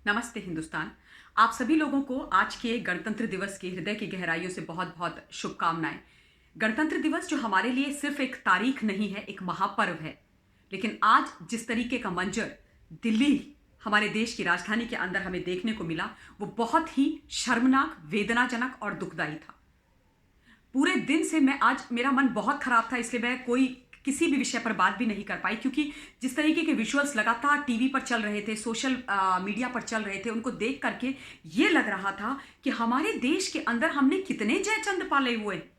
नमस्ते हिंदुस्तान। आप सभी लोगों को आज के गणतंत्र दिवस की हृदय की गहराइयों से बहुत बहुत शुभकामनाएं। गणतंत्र दिवस जो हमारे लिए सिर्फ एक तारीख नहीं है, एक महापर्व है। लेकिन आज जिस तरीके का मंजर दिल्ली, हमारे देश की राजधानी के अंदर हमें देखने को मिला, वो बहुत ही शर्मनाक, वेदनाजनक और दुखदाई था। पूरे दिन से मैं आज मेरा मन बहुत खराब था, इसलिए मैं किसी भी विषय पर बात भी नहीं कर पाई, क्योंकि जिस तरीके के विजुअल्स लगातार टीवी पर चल रहे थे, सोशल मीडिया पर चल रहे थे, उनको देख करके ये लग रहा था कि हमारे देश के अंदर हमने कितने जयचंद पाले हुए हैं,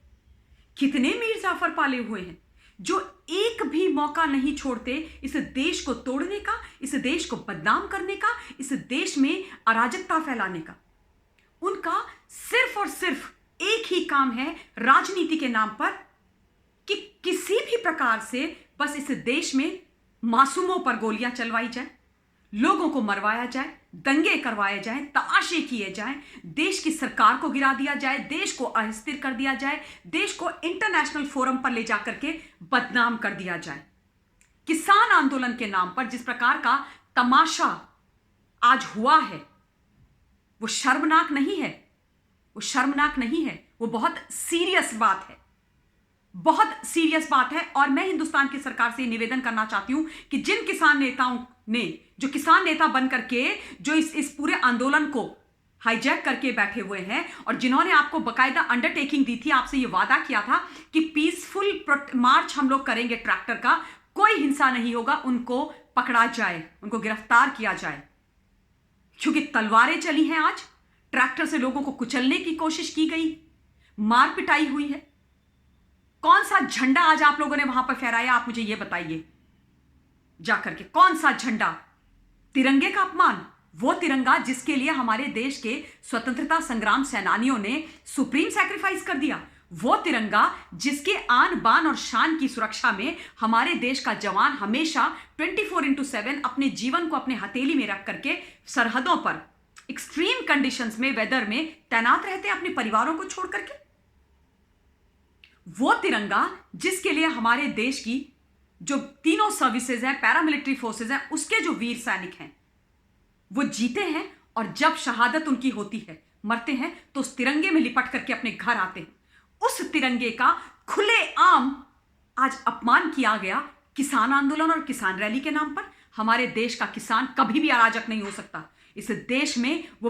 कितने मीर जाफर पाले हुए हैं, जो एक भी मौका नहीं छोड़ते इस देश को तोड़ने का, इस देश को बदनाम करने का, इस देश में अराजकता फैलाने का। उनका सिर्फ और सिर्फ एक ही काम है, राजनीति के नाम पर, कि किसी भी प्रकार से बस इस देश में मासूमों पर गोलियां चलवाई जाए, लोगों को मरवाया जाए, दंगे करवाए जाए, तमाशे किए जाएं, देश की सरकार को गिरा दिया जाए, देश को अस्थिर कर दिया जाए, देश को इंटरनेशनल फोरम पर ले जाकर के बदनाम कर दिया जाए। किसान आंदोलन के नाम पर जिस प्रकार का तमाशा आज हुआ है, वो शर्मनाक नहीं है, वो शर्मनाक नहीं है, वो बहुत सीरियस बात है, बहुत सीरियस बात है। और मैं हिंदुस्तान की सरकार से निवेदन करना चाहती हूं कि जिन किसान नेताओं ने, जो किसान नेता बन करके जो इस पूरे आंदोलन को हाईजैक करके बैठे हुए हैं, और जिन्होंने आपको बकायदा अंडरटेकिंग दी थी, आपसे ये वादा किया था कि पीसफुल मार्च हम लोग करेंगे, ट्रैक्टर का कोई हिंसा नहीं होगा, उनको पकड़ा जाए, उनको गिरफ्तार किया जाए, क्योंकि तलवारें चली हैं। आज ट्रैक्टर से लोगों को कुचलने की कोशिश की गई, मार पिटाई हुई है। कौन सा झंडा आज आप लोगों ने वहां पर फहराया, आप मुझे यह बताइए जाकर के, कौन सा झंडा? तिरंगे का अपमान, वो तिरंगा जिसके लिए हमारे देश के स्वतंत्रता संग्राम सेनानियों ने सुप्रीम सैक्रिफाइस कर दिया, वो तिरंगा जिसके आन बान और शान की सुरक्षा में हमारे देश का जवान हमेशा 24/7 अपने जीवन को अपने हथेली में रख करके सरहदों पर एक्सट्रीम कंडीशंस में, वेदर में तैनात रहते हैं अपने परिवारों को छोड़ करके। वो तिरंगा जिसके लिए हमारे देश की जो तीनों सर्विसेज हैं, पैरामिलिट्री फोर्सेज हैं, उसके जो वीर सैनिक हैं, वो जीते हैं, और जब शहादत उनकी होती है, मरते हैं, तो उस तिरंगे में लिपट करके अपने घर आते हैं। उस तिरंगे का खुलेआम आज अपमान किया गया किसान आंदोलन और किसान रैली के नाम पर। हमारे देश का किसान कभी भी अराजक नहीं हो सकता। इस देश में वो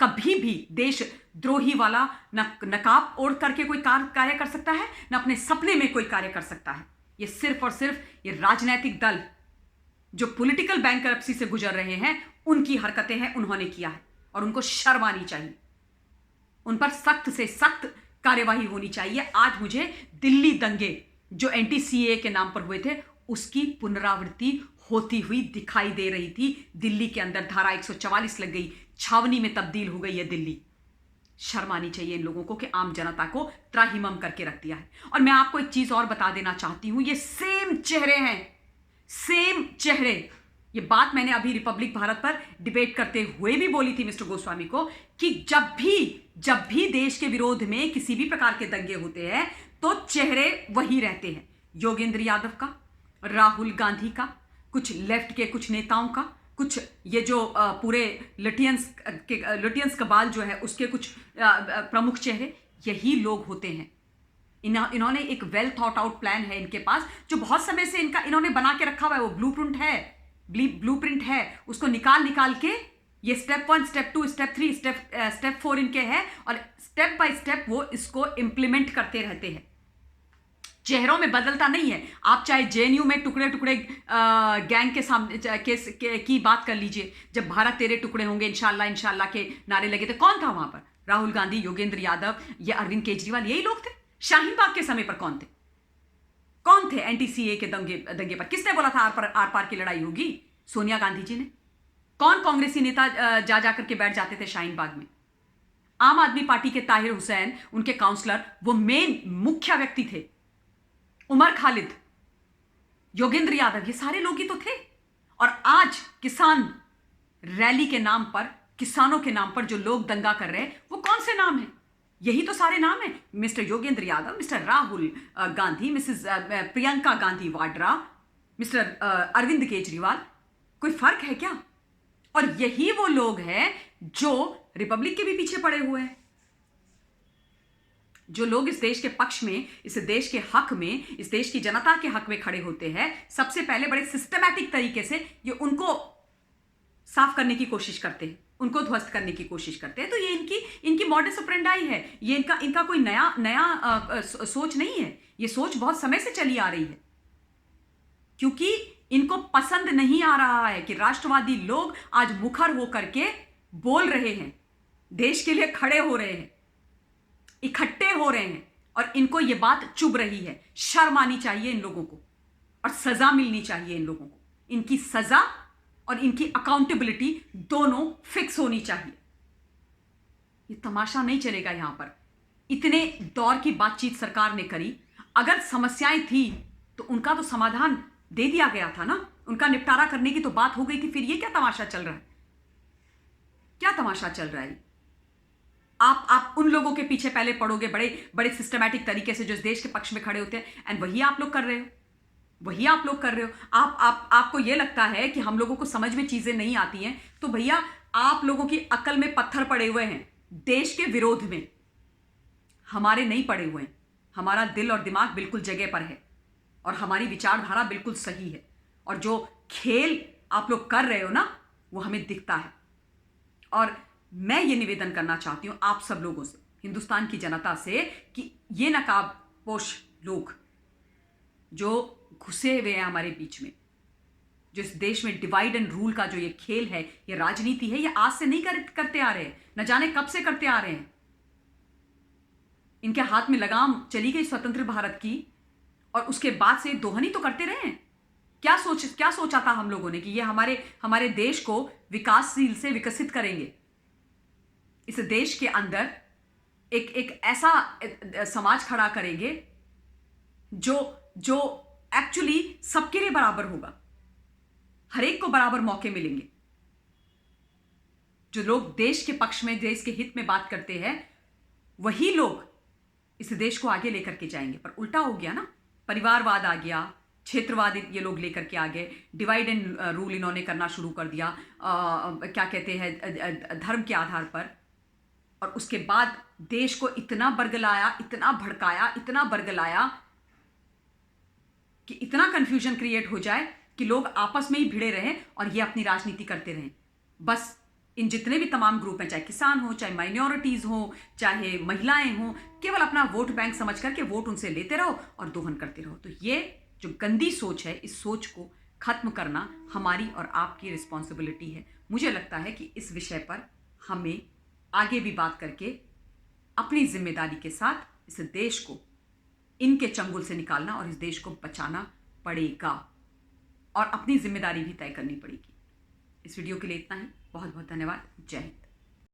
कभी भी देशद्रोही वाला न नकाब ओढ़ करके कोई कार्य कर सकता है, न अपने सपने में कोई कार्य कर सकता है। ये सिर्फ और सिर्फ ये राजनीतिक दल जो पॉलिटिकल बैंकरप्सी से गुजर रहे हैं, उनकी हरकतें हैं, उन्होंने किया है, और उनको शर्म आनी चाहिए। उन पर सख्त से सख्त कार्यवाही होनी चाहिए। आज मुझे दिल्ली दंगे जो एंटी-सीएए के नाम पर हुए थे, उसकी पुनरावृत्ति होती हुई दिखाई दे रही थी। दिल्ली के अंदर धारा 144 लग गई, छावनी में तब्दील हो गई है दिल्ली। शर्म आनी चाहिए इन लोगों को कि आम जनता को त्राहिमाम करके रख दिया है। और मैं आपको एक चीज और बता देना चाहती हूं, ये सेम चेहरे हैं, सेम चेहरे। ये बात मैंने अभी रिपब्लिक भारत पर डिबेट करते हुए भी बोली थी मिस्टर गोस्वामी को, कि जब भी देश के विरोध में किसी भी प्रकार के दंगे होते हैं, तो चेहरे वही रहते हैं। योगेंद्र यादव का, राहुल गांधी का, कुछ लेफ्ट के कुछ नेताओं का, कुछ ये जो पूरे लुटियंस कबाल जो है उसके कुछ प्रमुख चेहरे, यही लोग होते हैं। इन्होंने एक वेल थॉट आउट प्लान है इनके पास, जो बहुत समय से इन्होंने बना के रखा हुआ है। वो ब्लूप्रिंट है, उसको निकाल के ये स्टेप 1, स्टेप 2, स्टेप 3, स्टेप 4 इनके हैं, और स्टेप बाय स्टेप वो इसको इंप्लीमेंट करते रहते हैं। चेहरों में बदलता नहीं है। आप चाहे जेएनयू में टुकड़े टुकड़े गैंग के सामने की बात कर लीजिए, जब भारत तेरे टुकड़े होंगे इंशाल्लाह इंशाल्लाह के नारे लगे थे, कौन था वहां पर? राहुल गांधी, योगेंद्र यादव, ये अरविंद केजरीवाल, यही लोग थे। शाहीन बाग के समय पर कौन थे एंटी-सीएए के दंगे पर? किसने बोला था आर पार की लड़ाई होगी? सोनिया गांधी जी ने। कौन कांग्रेसी नेता जा करके बैठ जाते थे शाहीन बाग में? आम आदमी पार्टी के ताहिर हुसैन, उनके काउंसलर, वो मेन मुख्य व्यक्ति थे। उमर खालिद, योगेंद्र यादव, ये सारे लोग ही तो थे। और आज किसान रैली के नाम पर, किसानों के नाम पर जो लोग दंगा कर रहे हैं, वो कौन से नाम हैं? यही तो सारे नाम हैं। Mister Yogendra Yadav, mister Rahul Gandhi, Mrs Priyanka Gandhi Vadra, mister Arvind Kejriwal. कोई फर्क है क्या? और यही वो लोग हैं जो रिपब्लिक के भी पीछे पड़े हुए हैं। जो लोग इस देश के पक्ष में, इस देश के हक में, इस देश की जनता के हक में खड़े होते हैं, सबसे पहले बड़े सिस्टमैटिक तरीके से ये उनको साफ करने की कोशिश करते हैं, उनको ध्वस्त करने की कोशिश करते हैं। तो ये इनकी मॉडस ऑपरेंडाई है। ये इनका कोई नया सोच नहीं है। ये सोच बहुत समय से चली आ रही है, क्योंकि इनको पसंद नहीं आ रहा है कि राष्ट्रवादी लोग आज मुखर होकर के बोल रहे हैं, देश के लिए खड़े हो रहे हैं, इकट्ठे हो रहे हैं, और इनको यह बात चुभ रही है। शर्म आनी चाहिए इन लोगों को, और सजा मिलनी चाहिए इन लोगों को। इनकी सजा और इनकी अकाउंटेबिलिटी दोनों फिक्स होनी चाहिए। ये तमाशा नहीं चलेगा यहां पर। इतने दौर की बातचीत सरकार ने करी, अगर समस्याएं थी तो उनका तो समाधान दे दिया गया था ना, उनका निपटारा करने की तो बात हो गई थी। फिर ये क्या तमाशा चल रहा है? क्या तमाशा चल रहा है? आप उन लोगों के पीछे पहले पड़ोगे, बड़े बड़े सिस्टमैटिक तरीके से, जो इस देश के पक्ष में खड़े होते हैं, एंड वही आप लोग कर रहे हो, वही आप लोग कर रहे हो। आपको यह लगता है कि हम लोगों को समझ में चीजें नहीं आती हैं, तो भैया आप लोगों की अकल में पत्थर पड़े हुए हैं देश के विरोध में, हमारे नहीं पड़े हुए हैं। हमारा दिल और दिमाग बिल्कुल जगह पर है, और हमारी विचारधारा बिल्कुल सही है, और जो खेल आप लोग कर रहे हो ना, वो हमें दिखता है। और मैं ये निवेदन करना चाहती हूं आप सब लोगों से, हिंदुस्तान की जनता से, कि ये नकाबपोश लोग जो घुसे हुए हैं हमारे बीच में, जो इस देश में डिवाइड एंड रूल का जो ये खेल है, ये राजनीति है, ये आज से नहीं करते आ रहे हैं, न जाने कब से करते आ रहे हैं। इनके हाथ में लगाम चली गई स्वतंत्र भारत की, और उसके बाद से दोहनी तो करते रहे हैं। क्या सोचा था हम लोगों ने कि ये हमारे देश को विकासशील से विकसित करेंगे, इस देश के अंदर एक ऐसा समाज खड़ा करेंगे जो एक्चुअली सबके लिए बराबर होगा, हर एक को बराबर मौके मिलेंगे। जो लोग देश के पक्ष में, देश के हित में बात करते हैं, वही लोग इस देश को आगे लेकर के जाएंगे। पर उल्टा हो गया ना, परिवारवाद आ गया, क्षेत्रवाद ये लोग लेकर के आ गए, डिवाइड एंड रूल इन्होंने करना शुरू कर दिया, क्या कहते हैं, धर्म के आधार पर। और उसके बाद देश को इतना बरगलाया, इतना भड़काया, इतना बरगलाया कि इतना कंफ्यूजन क्रिएट हो जाए कि लोग आपस में ही भिड़े रहें और ये अपनी राजनीति करते रहें। बस इन जितने भी तमाम ग्रुप हैं, चाहे किसान हो, चाहे माइनॉरिटीज हो, चाहे महिलाएं हो, केवल अपना वोट बैंक समझ करके वोट उनसे लेते रहो और दोहन करते रहो। तो ये जो गंदी सोच है, इस सोच को खत्म करना हमारी और आपकी रिस्पॉन्सिबिलिटी है। मुझे लगता है कि इस विषय पर हमें आगे भी बात करके अपनी जिम्मेदारी के साथ इस देश को इनके चंगुल से निकालना और इस देश को बचाना पड़ेगा, और अपनी जिम्मेदारी भी तय करनी पड़ेगी। इस वीडियो के लिए इतना ही। बहुत बहुत धन्यवाद। जय हिंद।